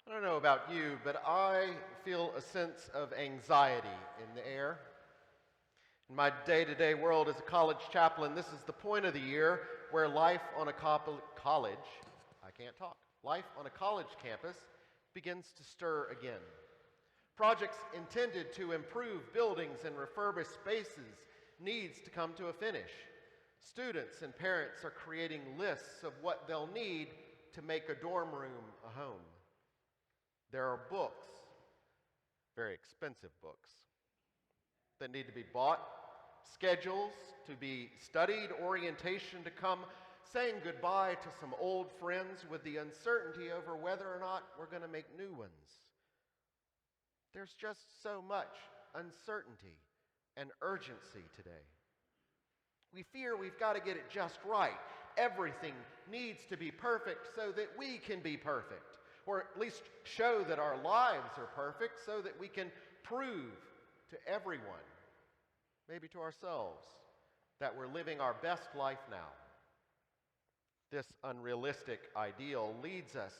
I don't know about you, but I feel a sense of anxiety in the air. In my day-to-day world as a college chaplain, this is the point of the year where life on a life on a college campus begins to stir again. Projects intended to improve buildings and refurbish spaces needs to come to a finish. Students and parents are creating lists of what they'll need to make a dorm room a home. There are books, very expensive books, that need to be bought, schedules to be studied, orientation to come, saying goodbye to some old friends with the uncertainty over whether or not we're going to make new ones. There's just so much uncertainty and urgency today. We fear we've got to get it just right. Everything needs to be perfect so that we can be perfect, or at least show that our lives are perfect so that we can prove to everyone, maybe to ourselves, that we're living our best life now. This unrealistic ideal leads us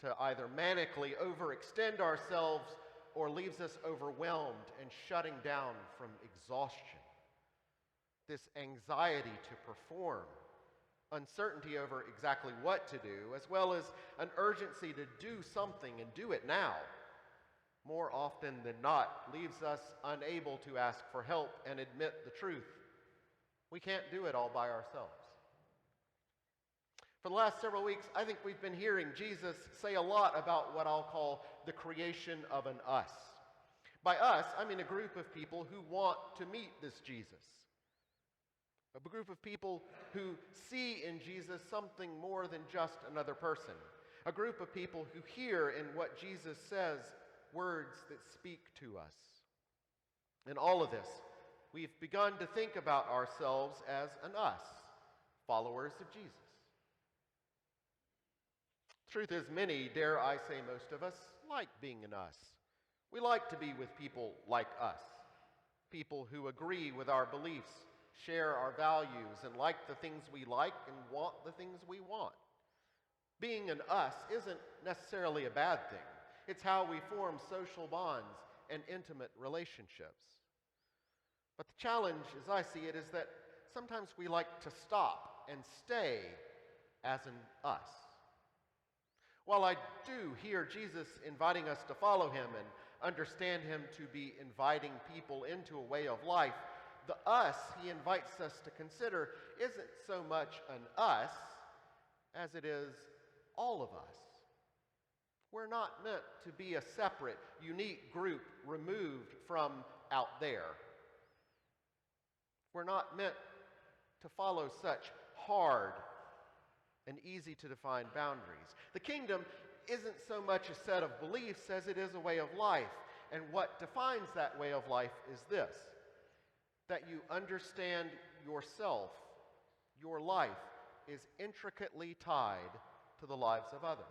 to either manically overextend ourselves or leaves us overwhelmed and shutting down from exhaustion. This anxiety to perform, uncertainty over exactly what to do, as well as an urgency to do something and do it now, more often than not leaves us unable to ask for help and admit the truth. We can't do it all by ourselves. For the last several weeks, I think we've been hearing Jesus say a lot about what I'll call the creation of an us. By us, I mean a group of people who want to meet this Jesus. A group of people who see in Jesus something more than just another person. A group of people who hear in what Jesus says words that speak to us. In all of this, we've begun to think about ourselves as an us, followers of Jesus. Truth is, many, dare I say most of us, like being an us. We like to be with people like us, people who agree with our beliefs, share our values, and like the things we like and want the things we want. Being an us isn't necessarily a bad thing. It's how we form social bonds and intimate relationships. But the challenge, as I see it, is that sometimes we like to stop and stay as an us. While I do hear Jesus inviting us to follow him and understand him to be inviting people into a way of life, the us he invites us to consider isn't so much an us as it is all of us. We're not meant to be a separate, unique group removed from out there. We're not meant to follow such hard and easy to define boundaries. The kingdom isn't so much a set of beliefs as it is a way of life. And what defines that way of life is this: that you understand yourself, your life is intricately tied to the lives of others.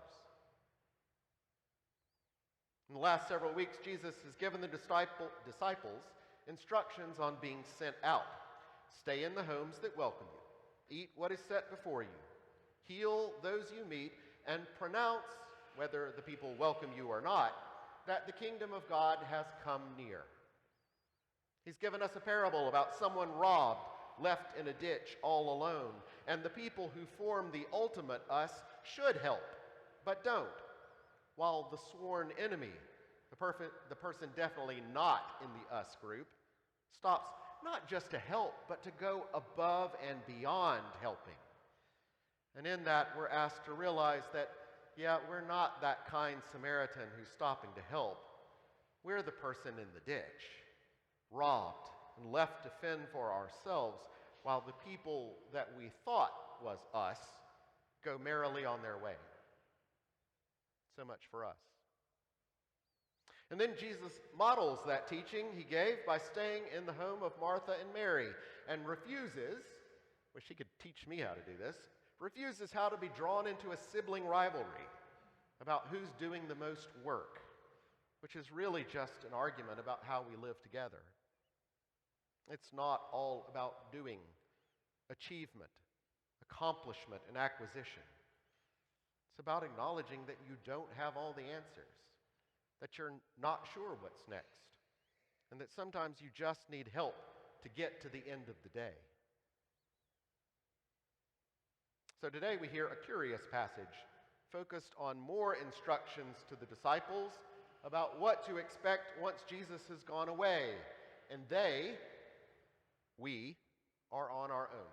In the last several weeks, Jesus has given the disciples instructions on being sent out. Stay in the homes that welcome you. Eat what is set before you. Heal those you meet, and pronounce, whether the people welcome you or not, that the kingdom of God has come near. He's given us a parable about someone robbed, left in a ditch all alone, and the people who form the ultimate us should help, but don't, while the sworn enemy, the person definitely not in the us group, stops not just to help, but to go above and beyond helping. And in that, we're asked to realize that, we're not that kind Samaritan who's stopping to help. We're the person in the ditch, robbed and left to fend for ourselves, while the people that we thought was us go merrily on their way. So much for us. And then Jesus models that teaching he gave by staying in the home of Martha and Mary, and refuses, wish he could teach me how to do this, refuses how to be drawn into a sibling rivalry about who's doing the most work, which is really just an argument about how we live together. It's not all about doing, achievement, accomplishment, and acquisition. It's about acknowledging that you don't have all the answers, that you're not sure what's next, and that sometimes you just need help to get to the end of the day. So today we hear a curious passage focused on more instructions to the disciples about what to expect once Jesus has gone away, and we, are on our own.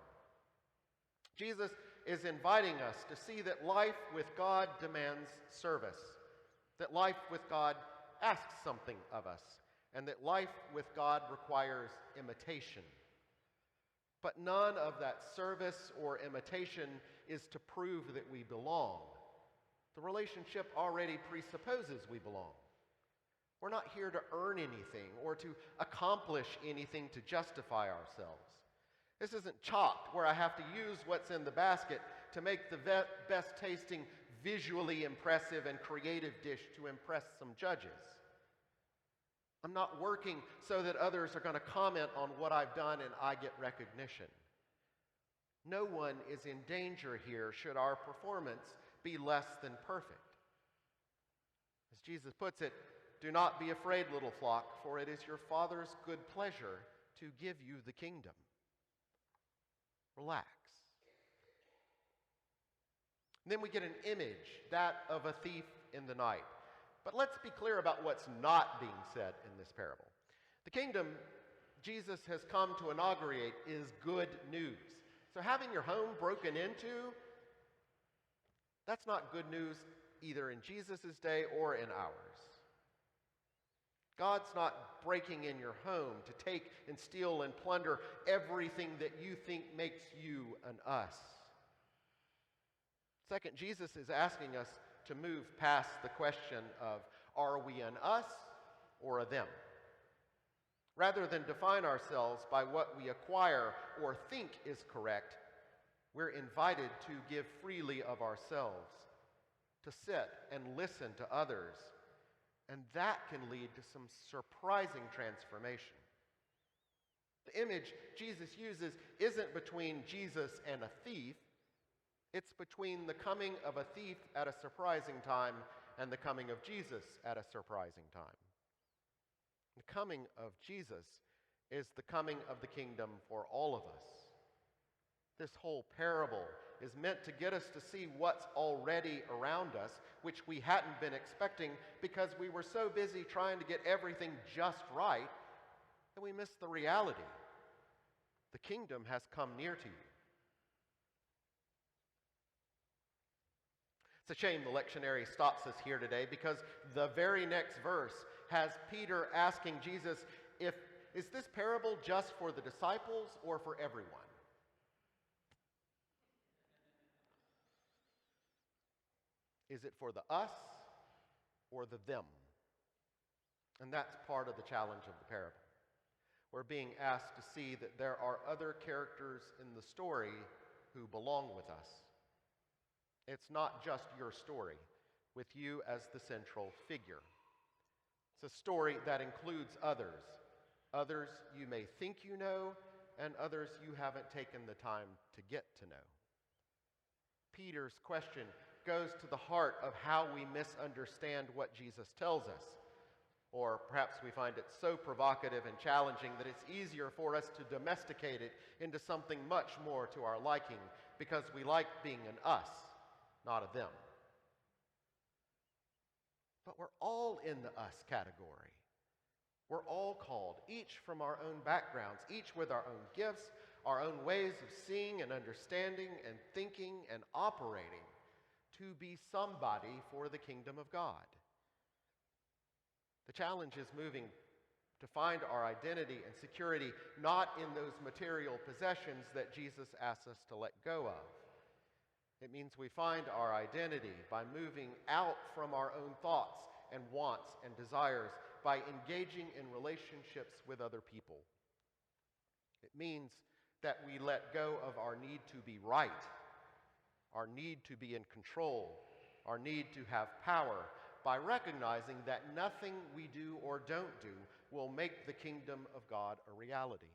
Jesus is inviting us to see that life with God demands service, that life with God asks something of us, and that life with God requires imitation. But none of that service or imitation is to prove that we belong. The relationship already presupposes we belong. We're not here to earn anything or to accomplish anything to justify ourselves. This isn't Chopped, where I have to use what's in the basket to make the best tasting, visually impressive and creative dish to impress some judges. I'm not working so that others are going to comment on what I've done and I get recognition. No one is in danger here should our performance be less than perfect. As Jesus puts it, "Do not be afraid, little flock, for it is your Father's good pleasure to give you the kingdom." Relax. And then we get an image, that of a thief in the night. But let's be clear about what's not being said in this parable. The kingdom Jesus has come to inaugurate is good news. So having your home broken into, that's not good news either in Jesus' day or in ours. God's not breaking in your home to take and steal and plunder everything that you think makes you an us. Second, Jesus is asking us to move past the question of, are we an us or a them? Rather than define ourselves by what we acquire or think is correct, we're invited to give freely of ourselves, to sit and listen to others, and that can lead to some surprising transformation. The image Jesus uses isn't between Jesus and a thief. It's between the coming of a thief at a surprising time and the coming of Jesus at a surprising time. The coming of Jesus is the coming of the kingdom for all of us. This whole parable is meant to get us to see what's already around us, which we hadn't been expecting because we were so busy trying to get everything just right that we missed the reality. The kingdom has come near to you. It's a shame the lectionary stops us here today because the very next verse has Peter asking Jesus, is this parable just for the disciples or for everyone? Is it for the us or the them? And that's part of the challenge of the parable. We're being asked to see that there are other characters in the story who belong with us. It's not just your story, with you as the central figure. It's a story that includes others. Others you may think you know, and others you haven't taken the time to get to know. Peter's question goes to the heart of how we misunderstand what Jesus tells us. Or perhaps we find it so provocative and challenging that it's easier for us to domesticate it into something much more to our liking because we like being an us, not a them. But we're all in the us category. We're all called, each from our own backgrounds, each with our own gifts, our own ways of seeing and understanding and thinking and operating, to be somebody for the kingdom of God. The challenge is moving to find our identity and security not in those material possessions that Jesus asks us to let go of. It means we find our identity by moving out from our own thoughts and wants and desires, by engaging in relationships with other people. It means that we let go of our need to be right, our need to be in control, our need to have power, by recognizing that nothing we do or don't do will make the kingdom of God a reality.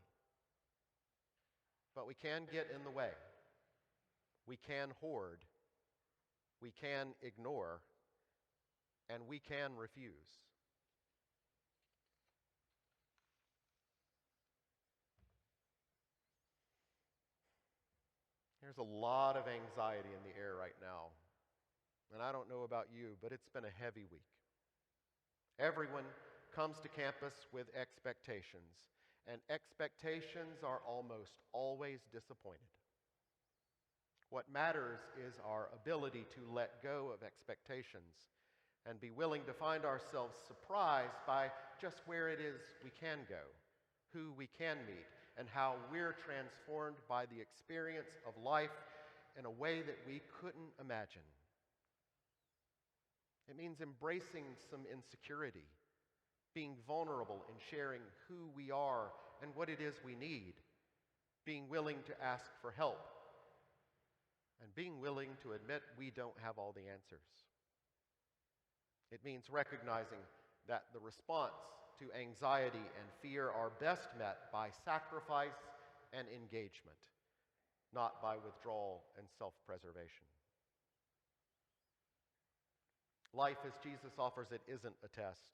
But we can get in the way. We can hoard, we can ignore, and we can refuse. There's a lot of anxiety in the air right now. And I don't know about you, but it's been a heavy week. Everyone comes to campus with expectations, and expectations are almost always disappointed. What matters is our ability to let go of expectations and be willing to find ourselves surprised by just where it is we can go, who we can meet, and how we're transformed by the experience of life in a way that we couldn't imagine. It means embracing some insecurity, being vulnerable in sharing who we are and what it is we need, being willing to ask for help, and being willing to admit we don't have all the answers. It means recognizing that the response to anxiety and fear are best met by sacrifice and engagement, not by withdrawal and self-preservation. Life as Jesus offers it isn't a test,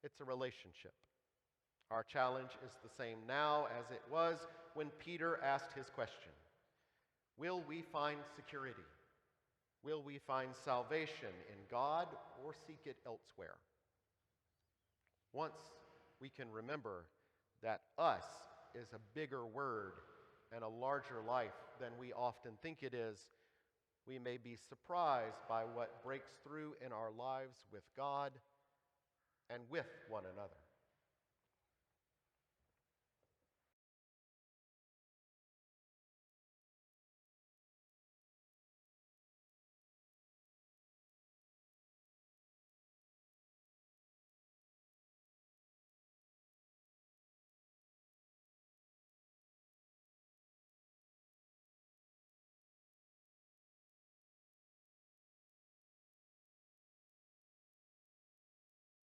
it's a relationship. Our challenge is the same now as it was when Peter asked his question. Will we find security? Will we find salvation in God or seek it elsewhere? Once we can remember that us is a bigger word and a larger life than we often think it is, we may be surprised by what breaks through in our lives with God and with one another.